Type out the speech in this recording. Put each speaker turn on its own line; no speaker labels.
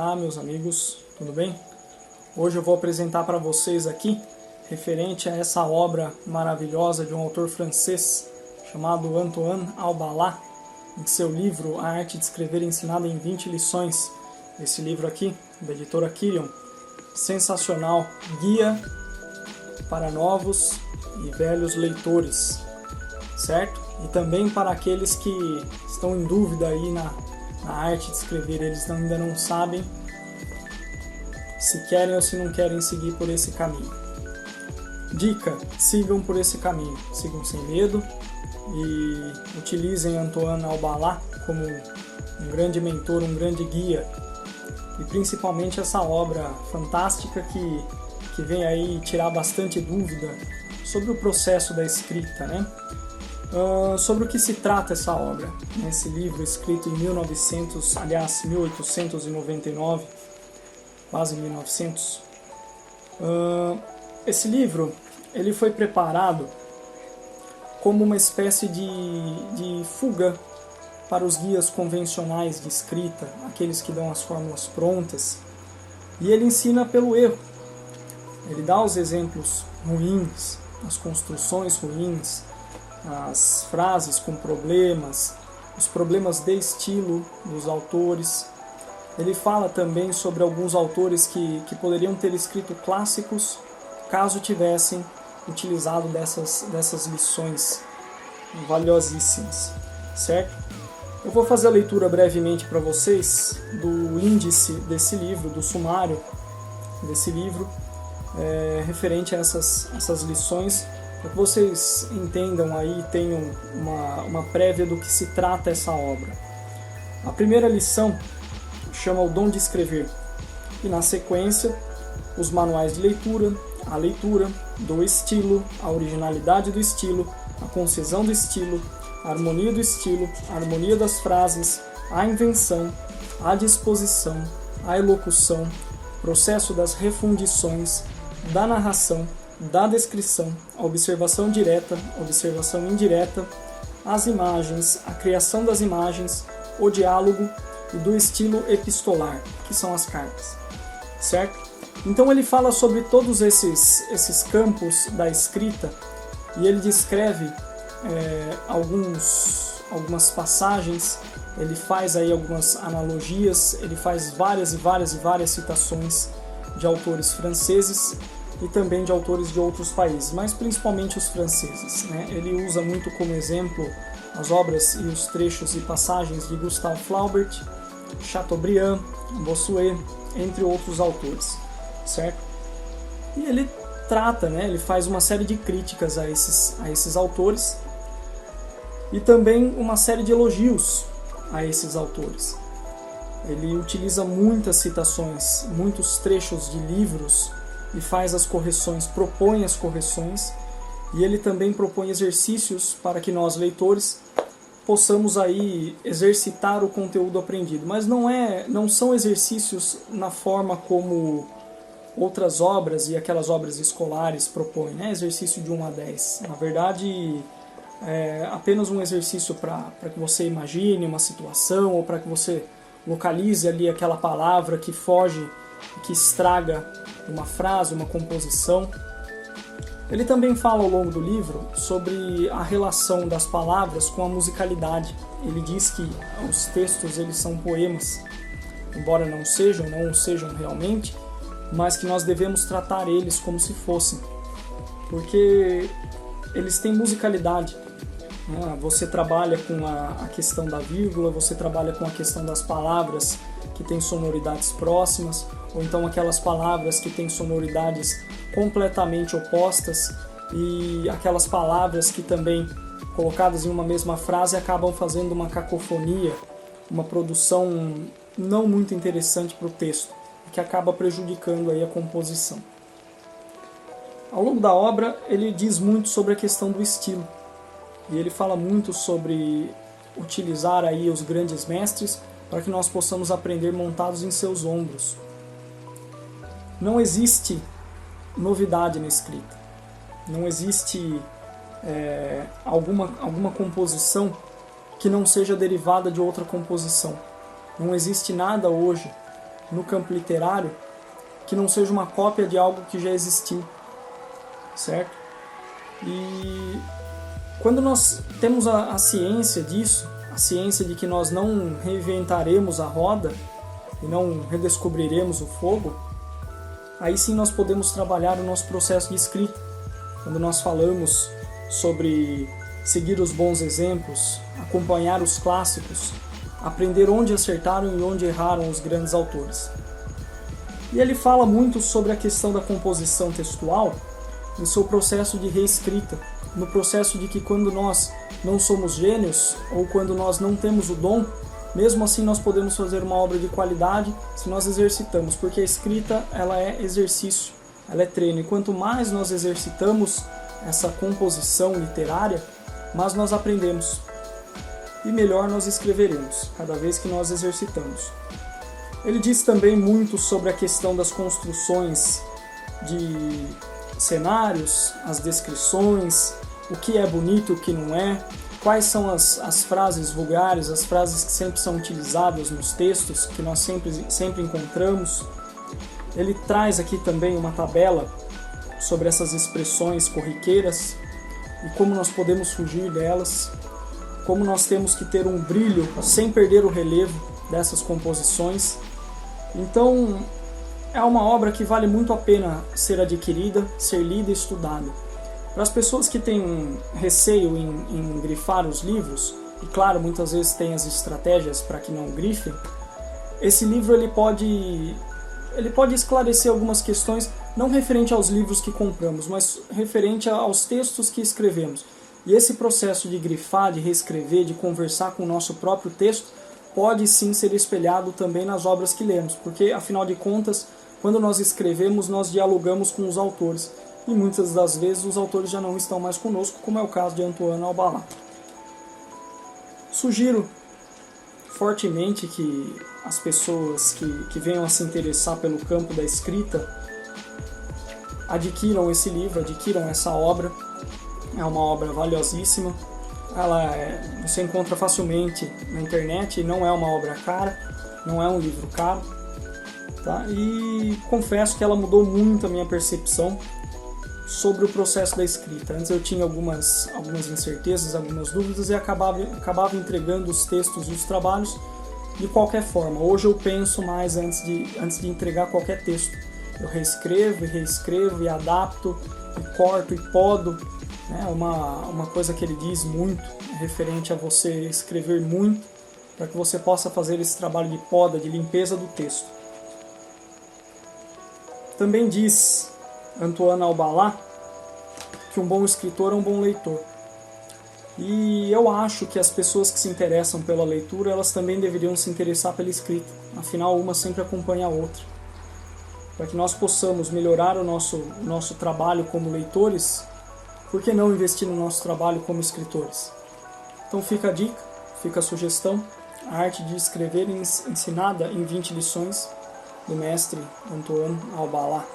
Olá, meus amigos, tudo bem? Hoje eu vou apresentar para vocês aqui, referente a essa obra maravilhosa de um autor francês chamado Antoine Albalat, em seu livro A Arte de Escrever Ensinada em 20 Lições. Esse livro aqui, da editora Kirion, sensacional, guia para novos e velhos leitores, certo? E também para aqueles que estão em dúvida aí na arte de escrever, eles ainda não sabem se querem ou se não querem seguir por esse caminho. Dica: sigam por esse caminho, sigam sem medo e utilizem Antoine Albalat como um grande mentor, um grande guia, e principalmente essa obra fantástica que vem aí tirar bastante dúvida sobre o processo da escrita, né? Sobre o que se trata essa obra, esse livro escrito em 1899, quase 1900. Esse livro ele foi preparado como uma espécie de fuga para os guias convencionais de escrita, aqueles que dão as fórmulas prontas, e ele ensina pelo erro. Ele dá os exemplos ruins, as construções ruins, as frases com problemas, os problemas de estilo dos autores. Ele fala também sobre alguns autores que poderiam ter escrito clássicos caso tivessem utilizado dessas lições valiosíssimas, certo? Eu vou fazer a leitura brevemente para vocês do índice desse livro, do sumário desse livro, referente a essas lições, para que vocês entendam aí, tenham uma prévia do que se trata essa obra. A primeira lição chama o dom de escrever, e na sequência os manuais de leitura, a leitura do estilo, a originalidade do estilo, a concisão do estilo, a harmonia do estilo, a harmonia das frases, a invenção, a disposição, a elocução, processo das refundições, da narração, da descrição, a observação direta, a observação indireta, as imagens, a criação das imagens, o diálogo e do estilo epistolar, que são as cartas, certo? Então ele fala sobre todos esses campos da escrita e ele descreve algumas passagens, ele faz aí algumas analogias, ele faz várias citações de autores franceses e também de autores de outros países, mas principalmente os franceses, né? Ele usa muito como exemplo as obras e os trechos e passagens de Gustave Flaubert, Chateaubriand, Bossuet, entre outros autores, certo? E ele trata, né? Ele faz uma série de críticas a esses autores e também uma série de elogios a esses autores. Ele utiliza muitas citações, muitos trechos de livros e faz as correções, propõe as correções, e ele também propõe exercícios para que nós, leitores, possamos aí exercitar o conteúdo aprendido. Mas não são exercícios na forma como outras obras e aquelas obras escolares propõem, né? Exercício de 1 a 10. Na verdade, é apenas um exercício para que você imagine uma situação ou para que você localize ali aquela palavra que foge, que estraga uma frase, uma composição. Ele também fala ao longo do livro sobre a relação das palavras com a musicalidade. Ele diz que os textos eles são poemas, embora não sejam realmente, mas que nós devemos tratar eles como se fossem, porque eles têm musicalidade. Você trabalha com a questão da vírgula, você trabalha com a questão das palavras que têm sonoridades próximas, ou então aquelas palavras que têm sonoridades completamente opostas, e aquelas palavras que também, colocadas em uma mesma frase, acabam fazendo uma cacofonia, uma produção não muito interessante para o texto, que acaba prejudicando aí a composição. Ao longo da obra, ele diz muito sobre a questão do estilo, e ele fala muito sobre utilizar aí os grandes mestres para que nós possamos aprender montados em seus ombros. Não existe novidade na escrita, não existe alguma composição que não seja derivada de outra composição. Não existe nada hoje no campo literário que não seja uma cópia de algo que já existiu, certo? E quando nós temos a ciência disso, a ciência de que nós não reinventaremos a roda e não redescobriremos o fogo, aí sim nós podemos trabalhar o nosso processo de escrita. Quando nós falamos sobre seguir os bons exemplos, acompanhar os clássicos, aprender onde acertaram e onde erraram os grandes autores. E ele fala muito sobre a questão da composição textual no seu processo de reescrita, no processo de que quando nós não somos gênios ou quando nós não temos o dom, mesmo assim nós podemos fazer uma obra de qualidade se nós exercitamos, porque a escrita ela é exercício, ela é treino, e quanto mais nós exercitamos essa composição literária, mais nós aprendemos e melhor nós escreveremos, cada vez que nós exercitamos. Ele diz também muito sobre a questão das construções de cenários, as descrições, o que é bonito e o que não é, quais são as frases vulgares, as frases que sempre são utilizadas nos textos, que nós sempre encontramos. Ele traz aqui também uma tabela sobre essas expressões corriqueiras e como nós podemos fugir delas, como nós temos que ter um brilho sem perder o relevo dessas composições. Então, é uma obra que vale muito a pena ser adquirida, ser lida e estudada. Para as pessoas que têm receio em grifar os livros, e claro, muitas vezes tem as estratégias para que não grifem, esse livro ele pode esclarecer algumas questões, não referente aos livros que compramos, mas referente aos textos que escrevemos. E esse processo de grifar, de reescrever, de conversar com o nosso próprio texto, pode sim ser espelhado também nas obras que lemos, porque afinal de contas, quando nós escrevemos, nós dialogamos com os autores, e muitas das vezes os autores já não estão mais conosco, como é o caso de Antoine Albalat. Sugiro fortemente que as pessoas que venham a se interessar pelo campo da escrita adquiram esse livro, adquiram essa obra. É uma obra valiosíssima. Você encontra facilmente na internet, não é uma obra cara, não é um livro caro. Tá? E confesso que ela mudou muito a minha percepção sobre o processo da escrita. Antes eu tinha algumas incertezas, algumas dúvidas e acabava entregando os textos e os trabalhos de qualquer forma. Hoje eu penso mais antes de entregar qualquer texto. Eu reescrevo e adapto, e corto e podo. Uma coisa que ele diz muito referente a você escrever muito para que você possa fazer esse trabalho de poda, de limpeza do texto. Também diz Antoine Albalat que um bom escritor é um bom leitor. E eu acho que as pessoas que se interessam pela leitura, elas também deveriam se interessar pela escrita. Afinal, uma sempre acompanha a outra. Para que nós possamos melhorar o nosso trabalho como leitores, por que não investir no nosso trabalho como escritores? Então fica a dica, fica a sugestão, a arte de escrever ensinada em 20 lições, do mestre Antoine Albalat.